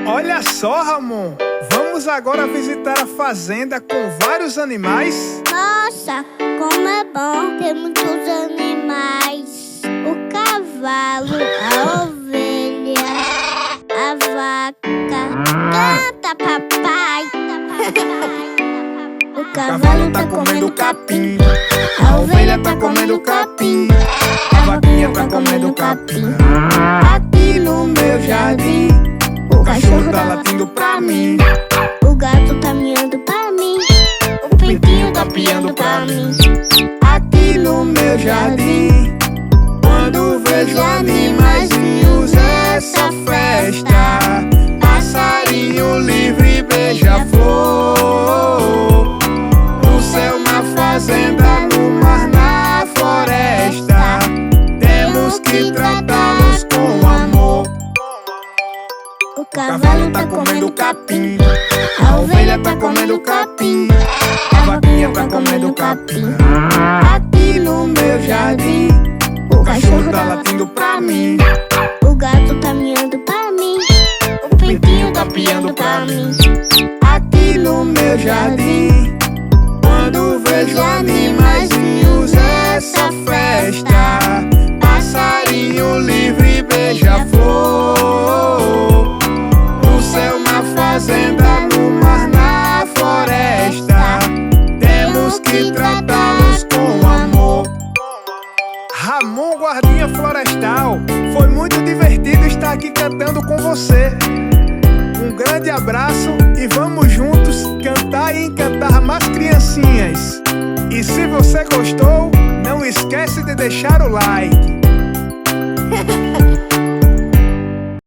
Olha só, Ramon, vamos agora visitar a fazenda com vários animais? Nossa, como é bom ter muitos animais. O cavalo, a ovelha, a vaca. Canta, papai. O cavalo tá comendo capim, a ovelha tá comendo capim, a vaquinha tá comendo capim. Aqui no meu jardim, o cachorro tá latindo pra mim, o gato tá miando pra mim, o pintinho tá piando pra mim. Aqui no meu jardim, quando vejo animaizinhos, essa festa. Passarinho livre, beija-flor, no céu, na fazenda, no mar, na floresta. Temos que tratá-los com amor. O cavalo tá comendo capim, a ovelha tá comendo capim, a vaquinha tá comendo capim. Aqui no meu jardim, o cachorro tá latindo pra mim, o gato tá miando pra mim, o pintinho tá piando pra mim. Aqui no meu jardim, quando vejo animaizinhos, essa festa. Passarinho livre, beija-flor, no céu, na fazenda, no mar, na floresta. Temos que tratá-los com amor. Ramon, guardinha florestal, foi muito divertido estar aqui cantando com você. Um grande abraço e vamos juntos cantar e encantar mais criancinhas. E se você gostou, não esquece de deixar o like.